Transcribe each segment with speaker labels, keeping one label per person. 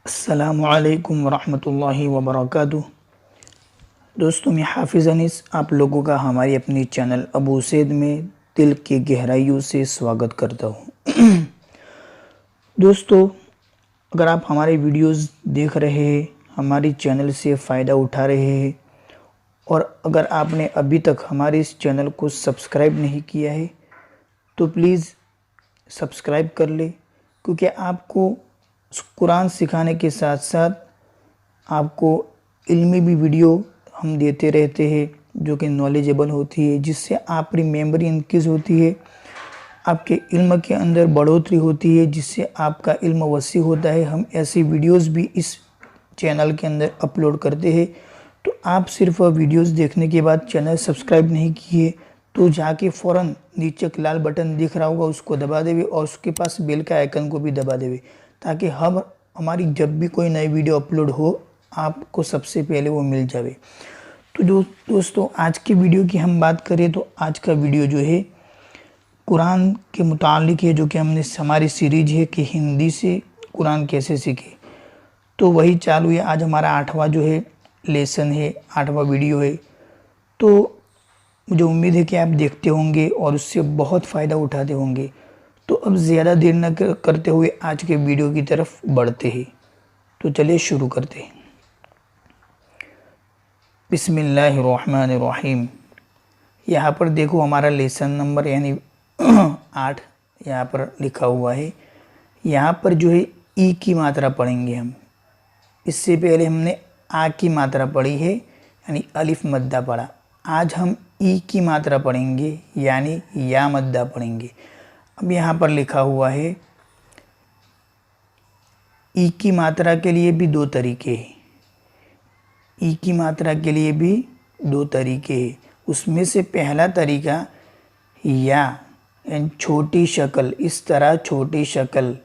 Speaker 1: अस्सलामुअलैकुम वरहमतुल्लाहि वबरकातुह। दोस्तों, मैं हाफिज़ अनीस आप लोगों का हमारी अपनी चैनल अबू सैद में दिल की गहराइयों से स्वागत करता हूँ। दोस्तों, अगर आप हमारे वीडियोस देख रहे हैं, हमारी चैनल से फ़ायदा उठा रहे हैं और अगर आपने अभी तक हमारे इस चैनल को सब्सक्राइब नहीं किया है तो प्लीज़ सब्सक्राइब कर ले, क्योंकि आपको कुरान सिखाने के साथ साथ आपको इल्मी भी वीडियो हम देते रहते हैं जो कि नॉलेजेबल होती है, जिससे आपकी मेमोरी इंक्रीज़ होती है, आपके इल्म के अंदर बढ़ोतरी होती है, जिससे आपका इल्म वसी होता है। हम ऐसी वीडियोस भी इस चैनल के अंदर अपलोड करते हैं। तो आप सिर्फ वीडियोस देखने के बाद चैनल सब्सक्राइब नहीं किए तो जाके फ़ौरन नीचे एक लाल बटन दिख रहा होगा, उसको दबा देवे और उसके पास बेल का आइकन को भी दबा देवे, ताकि हमारी जब भी कोई नई वीडियो अपलोड हो आपको सबसे पहले वो मिल जावे। तो जो दोस्तों, आज की वीडियो की हम बात करें तो आज का वीडियो जो है कुरान के मुतालिक है, जो कि हमने हमारी सीरीज है कि हिंदी से कुरान कैसे सीखे, तो वही चालू है। आज हमारा 8वां जो है लेसन है, 8वां वीडियो है। तो मुझे उम्मीद है कि आप देखते होंगे और उससे बहुत फ़ायदा उठाते होंगे। तो अब ज़्यादा देर न करते हुए आज के वीडियो की तरफ बढ़ते हैं। तो चलिए शुरू करते हैं। बिस्मिल्लाहिर्रहमानिर्रहीम। यहाँ पर देखो हमारा लेसन नंबर यानी 8 यहाँ पर लिखा हुआ है। यहाँ पर जो है ई की मात्रा पढ़ेंगे हम। इससे पहले हमने आ की मात्रा पढ़ी है यानी अलिफ मद्दा पढ़ा। आज हम ई की मात्रा पढ़ेंगे यानी या मद्दा पढ़ेंगे। अब यहाँ पर लिखा हुआ है ई की मात्रा के लिए भी दो तरीके हैं। ई की मात्रा के लिए भी दो तरीके हैं। उसमें से पहला तरीका या यानी छोटी शक्ल, इस तरह छोटी शक्ल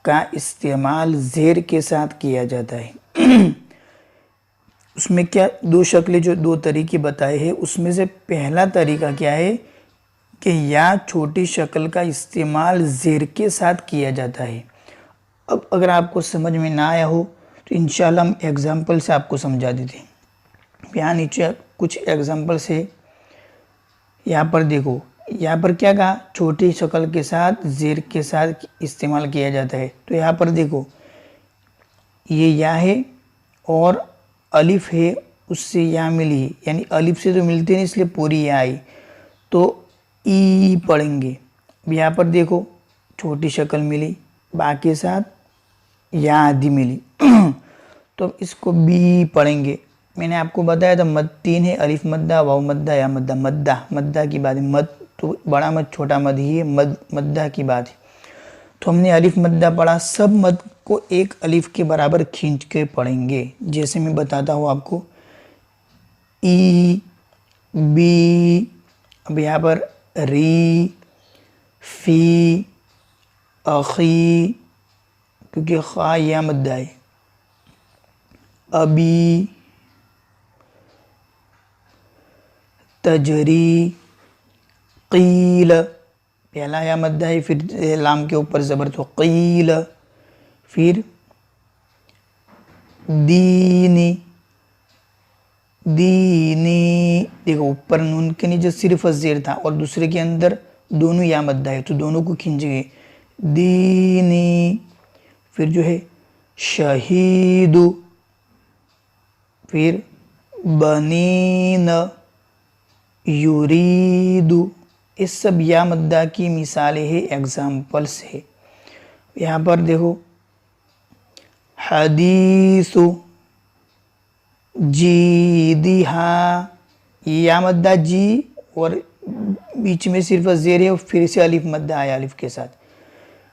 Speaker 1: का इस्तेमाल ज़ेर के साथ किया जाता है। उसमें क्या दो शक्लें जो दो तरीके बताए हैं, उसमें से पहला तरीका क्या है कि या छोटी शक्ल का इस्तेमाल ज़ेर के साथ किया जाता है। अब अगर आपको समझ में ना आया हो तो इंशाल्लाह हम एग्जाम्पल से आपको समझा देते हैं। यहाँ नीचे कुछ एग्जाम्पल्स है। यहाँ पर देखो, यहाँ पर क्या कहा, छोटी शक्ल के साथ ज़ेर के साथ इस्तेमाल किया जाता है। तो यहाँ पर देखो ये या है और अलिफ है, उससे या मिली है, यानी अलिफ से तो मिलते नहीं इसलिए पूरी या आई, तो ई पढ़ेंगे। अब यहाँ पर देखो छोटी शक्ल मिली, बा के साथ या आदि मिली, तो अब इसको बी पढ़ेंगे। मैंने आपको बताया था मद 3 है, अलिफ मद्दा, वाव मद्दा, या मद्दा। मद्दा की बात है, मद तो बड़ा मद छोटा मद ही है, मद्दा की बात है। तो हमने अलिफ मद्दा पढ़ा। सब मद को एक अलिफ के बराबर खींच के पढ़ेंगे। जैसे मैं बताता हूँ आपको, ई, बी, अब यहाँ पर री, फी, अखी, क्योंकि खा या मद्दा है, अबी, तजरी, कील, पहला या मद्दा है, फिर लाम के ऊपर ज़बर तो कील, फिर दीनी, दीनी, देखो ऊपर नून के नीचे सिर्फ ज़ेर था और दूसरे के अंदर दोनों या मद्दा है, तो दोनों को खींचेंगे, दीनी। फिर जो है शहीदु, फिर बनीन, युरीदु। इस सब या मद्दा की मिसालें हैं, एग्जाम्पल्स है। यहाँ पर देखो हदीसु, जी, दिहा, या मद्दा जी और बीच में सिर्फ ज़ेर है, फिर से अलिफ मद्दा आया अलिफ के साथ।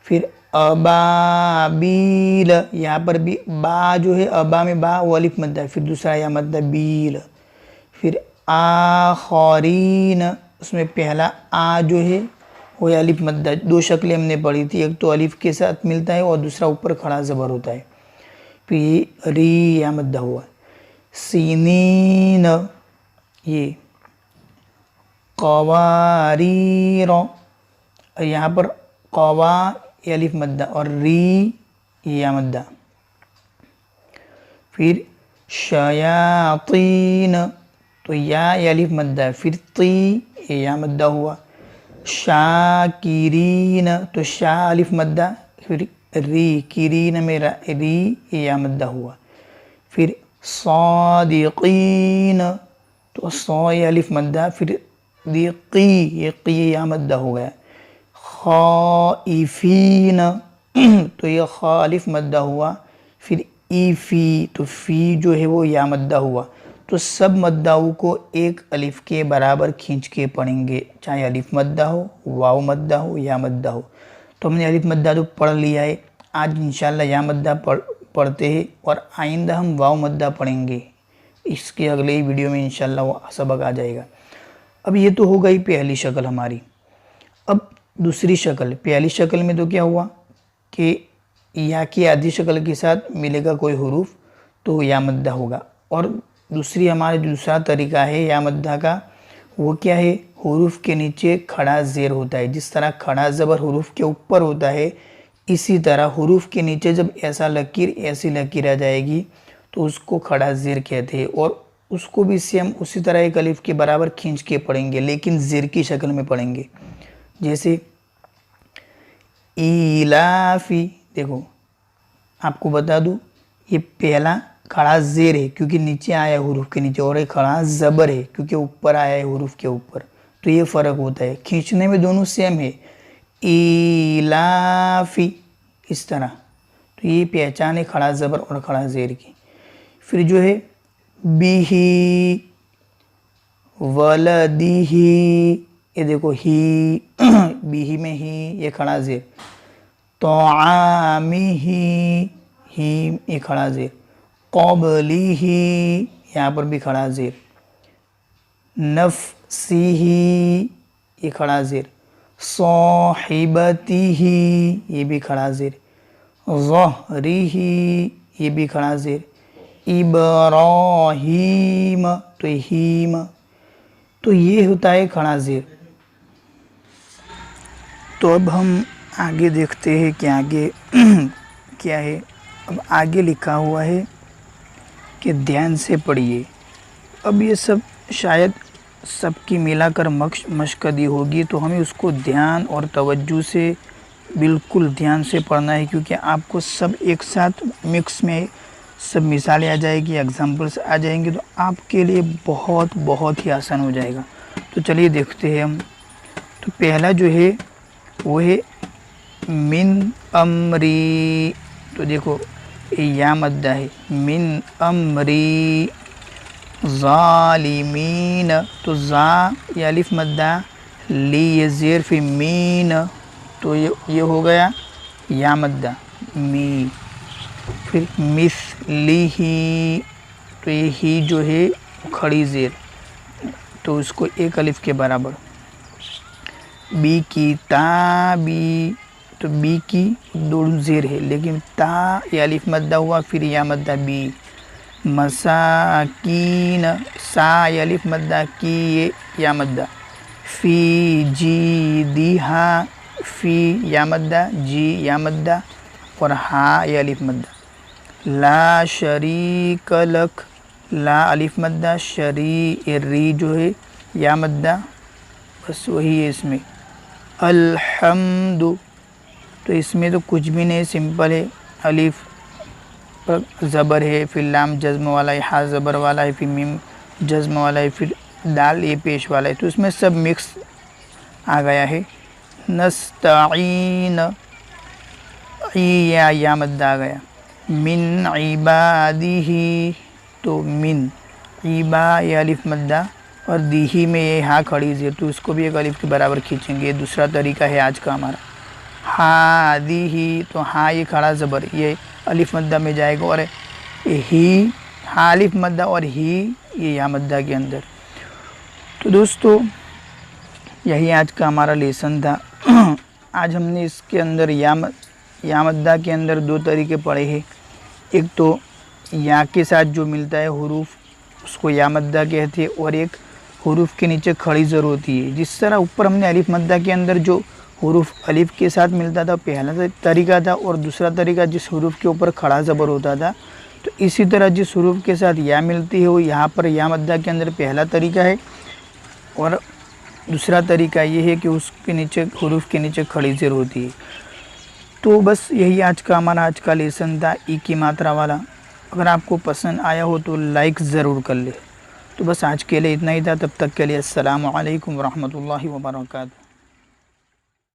Speaker 1: फिर अबाबील, यहाँ पर भी बा जो है, अबा में बा वो अलिफ मद्दा है, फिर दूसरा या मद्दा बील। फिर आखरीन, उसमें पहला आ जो है वो अलिफ मद्दा। दो शक्लें हमने पढ़ी थी, एक तो अलिफ के साथ मिलता है और दूसरा ऊपर खड़ा ज़बर होता है। फिर री या मद्दा हुआ। सीनीन, ये कवारीर, यहाँ पर कवा अलिफ मद्दा और री या मद्दा। फिर शयातीन, तो या ये अलिफ मद्दा है, फिर ती ये या मद्दा हुआ। शाकिरीन, तो शा अलिफ मद्दा, फिर री किरीन में री ये या मद्दा हुआ। फिर सादिकीन, तो सौ ये अलिफ मद्दा, फिर दिकी ये की या मद्दा हो गया। खाइफीन, तो ये खा अलिफ मद्दा हुआ। फिर ईफी, तो फ़ी जो है वो या मद्दा हुआ। तो सब मद्दाओं को एक अलिफ के बराबर खींच के पढ़ेंगे, चाहे अलिफ मद्दा हो, वाव मद्दा हो, या मद्दा हो। तो हमने अलिफ मद्दा तो पढ़ लिया है, आज इंशाल्लाह या मद्दा पढ़ते हैं और आइंदा हम वाव मद्दा पढ़ेंगे। इसके अगले ही वीडियो में इंशाल्लाह वो सबक आ जाएगा। अब ये तो हो गई पहली शक्ल हमारी। अब दूसरी शक्ल, पहली शक्ल में तो क्या हुआ कि या की आधी शक्ल के साथ मिलेगा कोई हुरूफ तो या मद्दा होगा। और दूसरी हमारा दूसरा तरीका है या मद्दा का, वो क्या है, हुरूफ के नीचे खड़ा ज़ेर होता है। जिस तरह खड़ा ज़बर हुरूफ के ऊपर होता है, इसी तरह हुरूफ के नीचे जब ऐसी लकीर आ जाएगी तो उसको खड़ा ज़ेर कहते हैं। और उसको भी सेम उसी तरह एक अलिफ के बराबर खींच के पढ़ेंगे, लेकिन ज़ेर की शक्ल में पढ़ेंगे। जैसे इलाफी, देखो आपको बता दूँ, ये पहला खड़ा ज़ेर है क्योंकि नीचे आया है हुरूफ के नीचे, और ये खड़ा ज़बर है क्योंकि ऊपर आया है हुरूफ के ऊपर। तो ये फ़र्क होता है, खींचने में दोनों सेम है। इलाफी, इस तरह। तो ये पहचान है खड़ा ज़बर और खड़ा ज़ेर की। फिर जो है बिही, वलदिही, ये देखो ही बिही में ही ये खड़ा ज़ेर। तोआमिही, ही ये खड़ा ज़ेर। क़ब्लिही, यहाँ पर भी खड़ा ज़ेर। नफ़्सिही, ये खड़ा ज़ेर। साहिबतिही, ये भी खड़ा ज़ेर। ज़हरिही, ये भी खड़ा ज़ेर। इब्राहीम, तो हीम, तो ये होता है खड़ा ज़ेर। तो अब हम आगे देखते हैं कि आगे क्या है। अब आगे लिखा हुआ है कि ध्यान से पढ़िए। अब ये सब शायद सबकी मिलाकर मशक़दी होगी, तो हमें उसको ध्यान और तवज्जो से, बिल्कुल ध्यान से पढ़ना है, क्योंकि आपको सब एक साथ मिक्स में सब मिसालें आ जाएगी, एग्जाम्पल्स आ जाएंगे, तो आपके लिए बहुत बहुत ही आसान हो जाएगा। तो चलिए देखते हैं हम। तो पहला जो है वो है मिन अमरी, तो देखो या मद्दा है। मिन अमरी ज़ालिमीन, तो ज़ा या अलिफ मद्दा, ली ये ज़ेर, फिर मीन, तो ये हो गया या मद्दा मी। फिर मिस्लिही, तो ये ही जो है खड़ी ज़ेर, तो उसको एक अलिफ के बराबर। बी की ताबी, तो बी की दो ज़ेर है, लेकिन ता या अलिफ मद्दा हुआ, फिर या मद्दा बी। मसाकीन, सा या अलिफ मद्दा, की ये या मद्दा। फ़ी जी दिहा, फ़ी या मद्दा, जी या मद्दा, और हा या अलिफ मद्दा। ला शरीक लक, ला अलिफ मद्दा, शरी ये री जो है या मद्दा, बस वही है इसमें। अल्हम्दु, तो इसमें तो कुछ भी नहीं, सिंपल है। अलिफ पर ज़बर है, फिर लाम जज़्म वाला है, हा ज़बर वाला है, फिर मीम जज़्म वाला है, फिर दाल ये पेश वाला है, तो इसमें सब मिक्स आ गया है। नस्ताईन, या मद्दा आ गया। मिन इबादिही, तो मिन इबा या अलिफ मद्दा, और दीही में ये हा खड़ी ज़ेर, तो इसको भी एक अलिफ के बराबर खींचेंगे। दूसरा तरीका है आज का हमारा। हा दीही, तो हाँ ये खड़ा ज़बर, ये अलिफ मद्दा में जाएगा, और ही हा अलिफ मद्दा और ही ये या मद्दा के अंदर। तो दोस्तों यही आज का हमारा लेसन था। आज हमने इसके अंदर या मद्दा के अंदर दो तरीके पढ़े हैं। एक तो या के साथ जो मिलता है हुरूफ, उसको या मद्दा कहते हैं, और एक हुरूफ के नीचे खड़ी ज़र होती है। जिस तरह ऊपर हमने अलिफ मद्दा के अंदर जो हुरूफ अलिफ के साथ मिलता था पहला तरीका था, और दूसरा तरीका जिस हुरूफ के ऊपर खड़ा ज़बर होता था, तो इसी तरह जिस हरूफ के साथ या मिलती है वो यहाँ पर या मद्दा के अंदर पहला तरीका है, और दूसरा तरीका ये है कि उसके नीचे हरूफ के नीचे खड़ी ज़ेर होती है। तो बस यही आज का हमारा आज का लेसन था ई की मात्रा वाला। अगर आपको पसंद आया हो तो लाइक ज़रूर कर ले। तो बस आज के लिए इतना ही था, तब तक के लिए अस्सलामु अलैकुम वरहमतुल्लाहि वबरकातुहू।